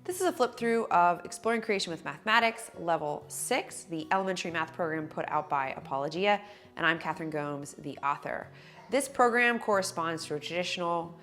This is a flip through of Exploring Creation with Mathematics, Level 6, the elementary math program put out by Apologia, and I'm Catherine Gomes, the author. This program corresponds to a traditional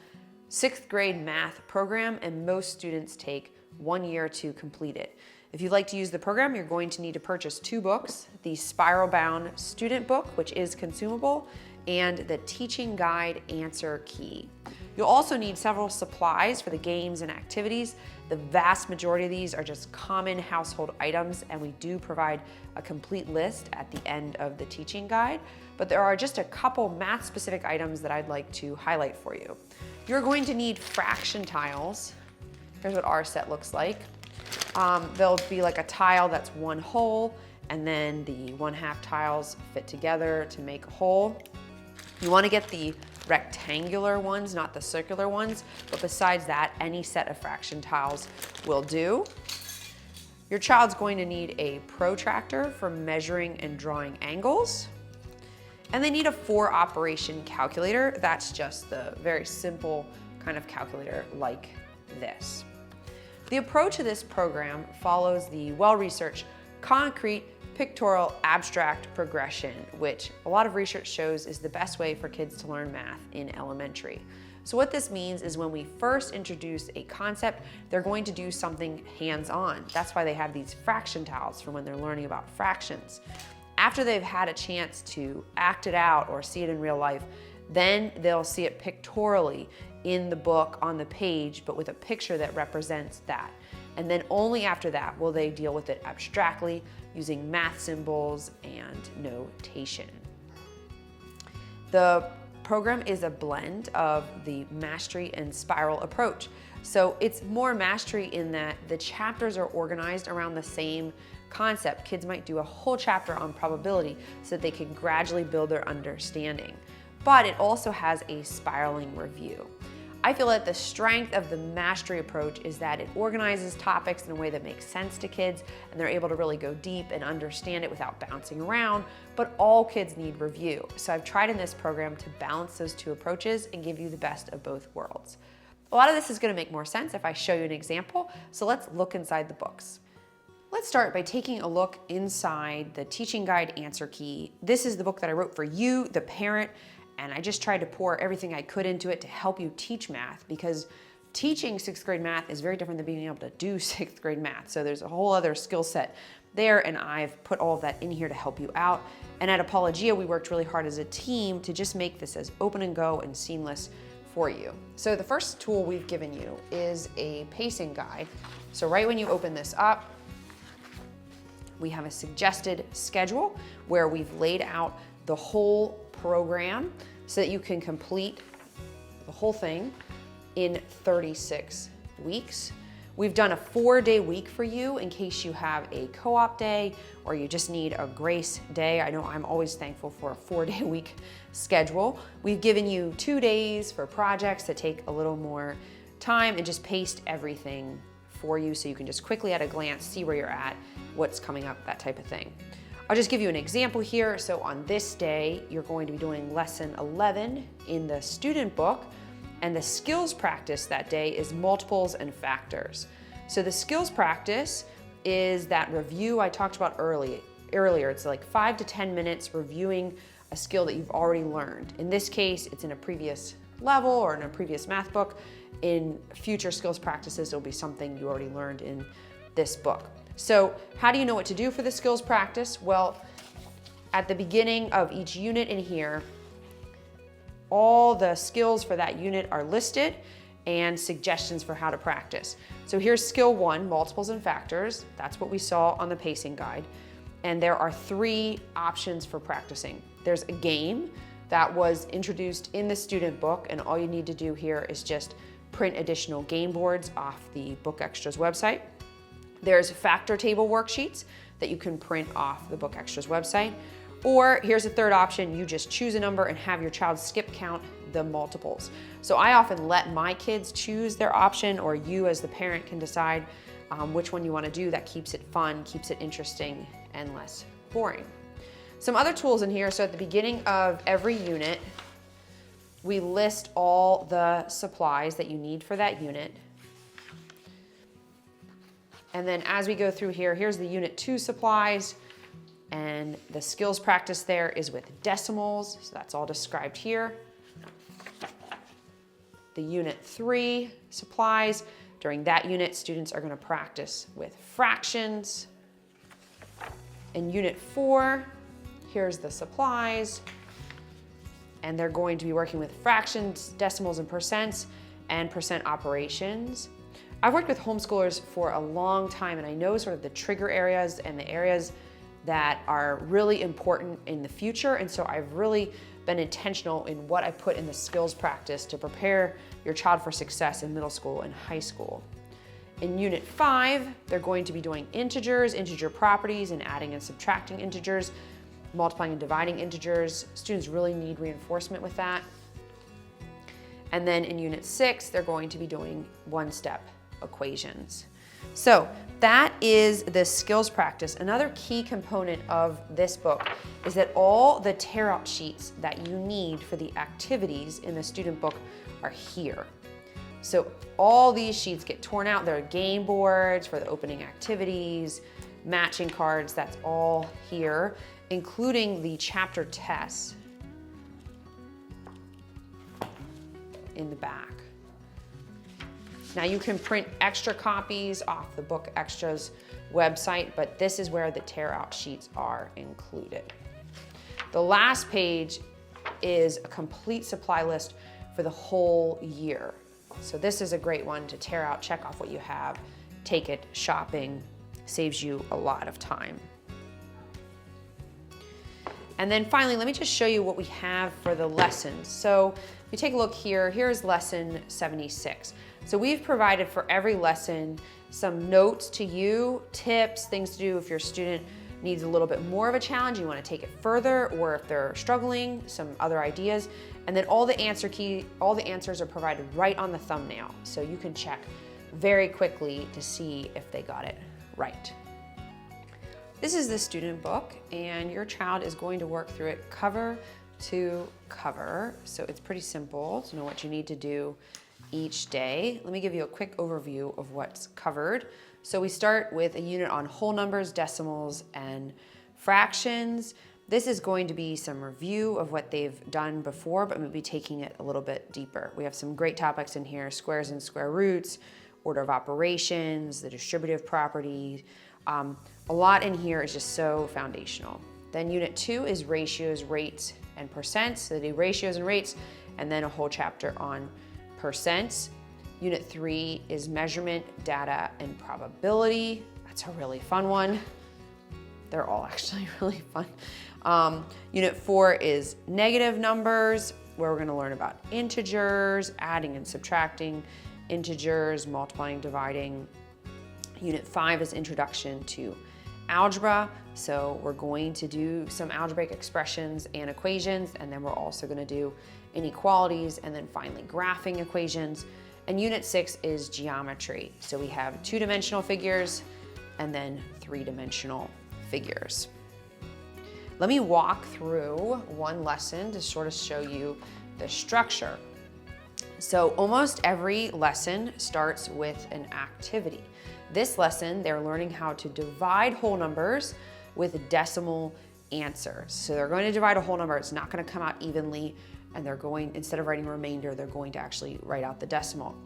6th grade math program, and most students take 1 year to complete it. If you'd like to use the program, you're going to need to purchase 2 books, the Spiral Bound Student Book, which is consumable, and the Teaching Guide Answer Key. You'll also need several supplies for the games and activities. The vast majority of these are just common household items, and we do provide a complete list at the end of the teaching guide, but there are just a couple math-specific items that I'd like to highlight for you. You're going to need fraction tiles. Here's what our set looks like. There'll be like a tile that's one whole, and then the 1/2 tiles fit together to make a whole. You want to get the rectangular ones, not the circular ones, but besides that, any set of fraction tiles will do. Your child's going to need a protractor for measuring and drawing angles. And they need a 4-operation calculator. That's just the very simple kind of calculator like this. The approach to this program follows the well-researched, concrete, pictorial abstract progression, which a lot of research shows is the best way for kids to learn math in elementary. So what this means is when we first introduce a concept, they're going to do something hands-on. That's why they have these fraction tiles for when they're learning about fractions. After they've had a chance to act it out or see it in real life, then they'll see it pictorially in the book on the page, but with a picture that represents that. And then only after that will they deal with it abstractly using math symbols and notation. The program is a blend of the mastery and spiral approach. So it's more mastery in that the chapters are organized around the same concept. Kids might do a whole chapter on probability so that they can gradually build their understanding. But it also has a spiraling review. I feel that the strength of the mastery approach is that it organizes topics in a way that makes sense to kids, and they're able to really go deep and understand it without bouncing around, but all kids need review. So I've tried in this program to balance those 2 approaches and give you the best of both worlds. A lot of this is going to make more sense if I show you an example, so let's look inside the books. Let's start by taking a look inside the Teaching Guide Answer Key. This is the book that I wrote for you, the parent, and I just tried to pour everything I could into it to help you teach math, because teaching 6th grade math is very different than being able to do 6th grade math. So there's a whole other skill set there, and I've put all of that in here to help you out. And at Apologia, we worked really hard as a team to just make this as open and go and seamless for you. So the first tool we've given you is a pacing guide. So right when you open this up, we have a suggested schedule where we've laid out the whole program so that you can complete the whole thing in 36 weeks. We've done a 4-day week for you in case you have a co-op day or you just need a grace day. I know I'm always thankful for a 4-day week schedule. We've given you 2 days for projects that take a little more time and just paced everything for you so you can just quickly at a glance see where you're at, what's coming up, that type of thing. I'll just give you an example here. So on this day, you're going to be doing lesson 11 in the student book, and the skills practice that day is multiples and factors. So the skills practice is that review I talked about earlier. It's like 5 to 10 minutes reviewing a skill that you've already learned. In this case, it's in a previous level or in a previous math book. In future skills practices, it'll be something you already learned in this book. So how do you know what to do for the skills practice? Well, at the beginning of each unit in here, all the skills for that unit are listed and suggestions for how to practice. So here's skill 1, multiples and factors. That's what we saw on the pacing guide. And there are 3 options for practicing. There's a game that was introduced in the student book, and all you need to do here is just print additional game boards off the Book Extras website. There's factor table worksheets that you can print off the Book Extras website. Or here's a 3rd option, you just choose a number and have your child skip count the multiples. So I often let my kids choose their option, or you as the parent can decide which one you want to do. That keeps it fun, keeps it interesting, and less boring. Some other tools in here, so at the beginning of every unit, we list all the supplies that you need for that unit. And then as we go through here, here's the Unit 2 supplies, and the skills practice there is with decimals, so that's all described here. The Unit 3 supplies, during that unit, students are going to practice with fractions. In Unit 4, here's the supplies, and they're going to be working with fractions, decimals, and percent operations. I've worked with homeschoolers for a long time, and I know sort of the trigger areas and the areas that are really important in the future, and so I've really been intentional in what I put in the skills practice to prepare your child for success in middle school and high school. In Unit 5, they're going to be doing integers, integer properties, and adding and subtracting integers, multiplying and dividing integers. Students really need reinforcement with that. And then in Unit 6, they're going to be doing one-step equations. So that is the skills practice. Another key component of this book is that all the tear-out sheets that you need for the activities in the student book are here. So all these sheets get torn out. There are game boards for the opening activities, matching cards, that's all here, including the chapter tests in the back. Now you can print extra copies off the Book Extras website, but this is where the tear-out sheets are included. The last page is a complete supply list for the whole year. So this is a great one to tear out, check off what you have, take it shopping, saves you a lot of time. And then finally, let me just show you what we have for the lessons. So if you take a look here, here's lesson 76. So we've provided for every lesson some notes to you, tips, things to do if your student needs a little bit more of a challenge, you want to take it further, or if they're struggling, some other ideas. And then all the answers are provided right on the thumbnail. So you can check very quickly to see if they got it right. This is the student book, and your child is going to work through it cover to cover. So it's pretty simple to know what you need to do each day. Let me give you a quick overview of what's covered. So we start with a unit on whole numbers, decimals, and fractions. This is going to be some review of what they've done before, but maybe taking it a little bit deeper. We have some great topics in here: squares and square roots, order of operations, the distributive property. A lot in here is just so foundational. Then Unit 2 is ratios, rates, and percents. So they do ratios and rates, and then a whole chapter on percents. Unit 3 is measurement, data, and probability. That's a really fun one. They're all actually really fun. Unit 4 is negative numbers, where we're going to learn about integers, adding and subtracting integers, multiplying, dividing. Unit 5 is introduction to algebra. So we're going to do some algebraic expressions and equations, and then we're also going to do inequalities, and then finally graphing equations. And Unit 6 is geometry. So we have two-dimensional figures and then three-dimensional figures. Let me walk through one lesson to sort of show you the structure. So almost every lesson starts with an activity. This lesson, they're learning how to divide whole numbers with decimal answers. So they're going to divide a whole number. It's not going to come out evenly, and they're going, instead of writing remainder, they're going to actually write out the decimal.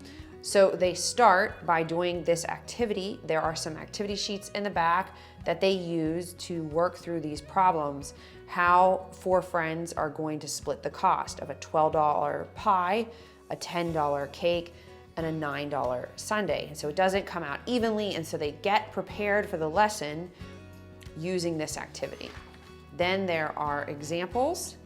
So they start by doing this activity. There are some activity sheets in the back that they use to work through these problems. How 4 friends are going to split the cost of a $12 pie, a $10 cake, and a $9 sundae. And so it doesn't come out evenly, and so they get prepared for the lesson using this activity. Then there are examples.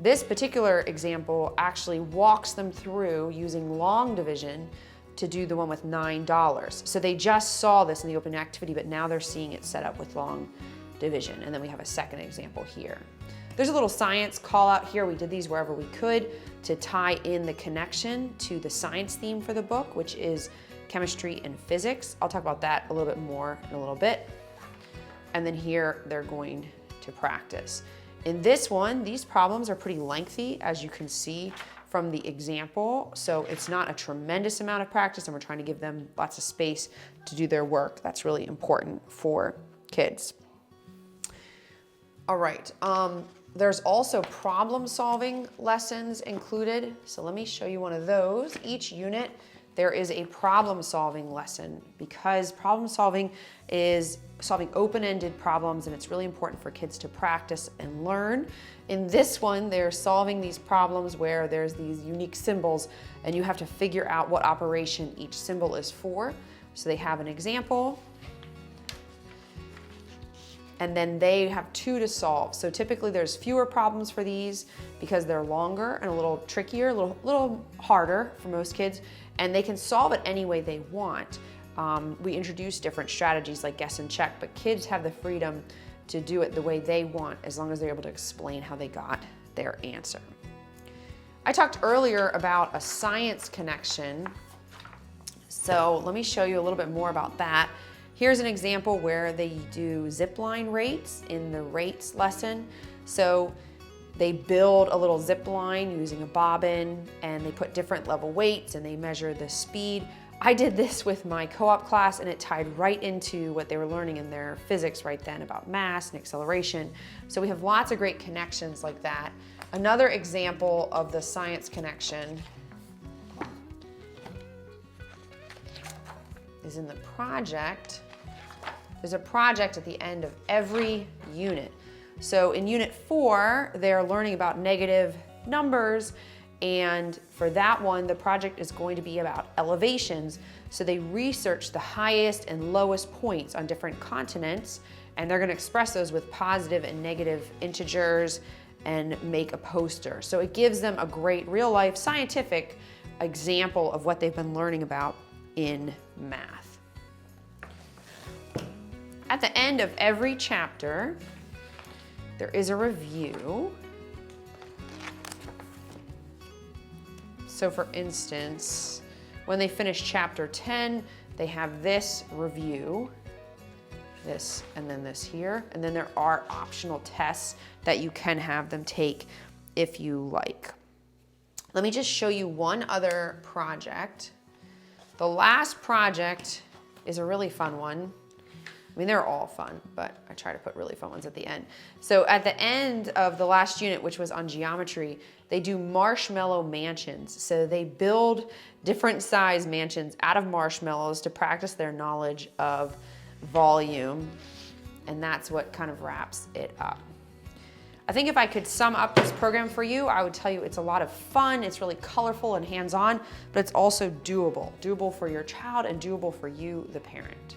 This particular example actually walks them through using long division to do the one with $9. So they just saw this in the open activity, but now they're seeing it set up with long division. And then we have a second example here. There's a little science call out here. We did these wherever we could to tie in the connection to the science theme for the book, which is chemistry and physics. I'll talk about that a little bit more in a little bit. And then here they're going to practice. In this one, these problems are pretty lengthy, as you can see from the example. So it's not a tremendous amount of practice, and we're trying to give them lots of space to do their work. That's really important for kids. All right. There's also problem-solving lessons included. So let me show you one of those. Each unit, there is a problem-solving lesson, because problem-solving is solving open-ended problems, and it's really important for kids to practice and learn. In this one, they're solving these problems where there's these unique symbols, and you have to figure out what operation each symbol is for. So they have an example, and then they have 2 to solve. So typically there's fewer problems for these because they're longer and a little trickier, a little harder for most kids, and they can solve it any way they want. We introduce different strategies like guess and check, but kids have the freedom to do it the way they want, as long as they're able to explain how they got their answer. I talked earlier about a science connection, so let me show you a little bit more about that. Here's an example where they do zipline rates in the rates lesson. So they build a little zip line using a bobbin, and they put different level weights, and they measure the speed. I did this with my co-op class, and it tied right into what they were learning in their physics right then about mass and acceleration. So we have lots of great connections like that. Another example of the science connection is in the project. There's a project at the end of every unit. So in unit 4, they're learning about negative numbers, and for that one, the project is going to be about elevations. So they research the highest and lowest points on different continents, and they're gonna express those with positive and negative integers and make a poster. So it gives them a great real-life scientific example of what they've been learning about in math. At the end of every chapter, there is a review. So for instance, when they finish chapter 10, they have this review, this and then this here, and then there are optional tests that you can have them take if you like. Let me just show you one other project. The last project is a really fun one. I mean, they're all fun, but I try to put really fun ones at the end. So at the end of the last unit, which was on geometry, they do marshmallow mansions. So they build different size mansions out of marshmallows to practice their knowledge of volume, and that's what kind of wraps it up. I think if I could sum up this program for you, I would tell you it's a lot of fun, it's really colorful and hands-on, but it's also doable for your child and doable for you, the parent.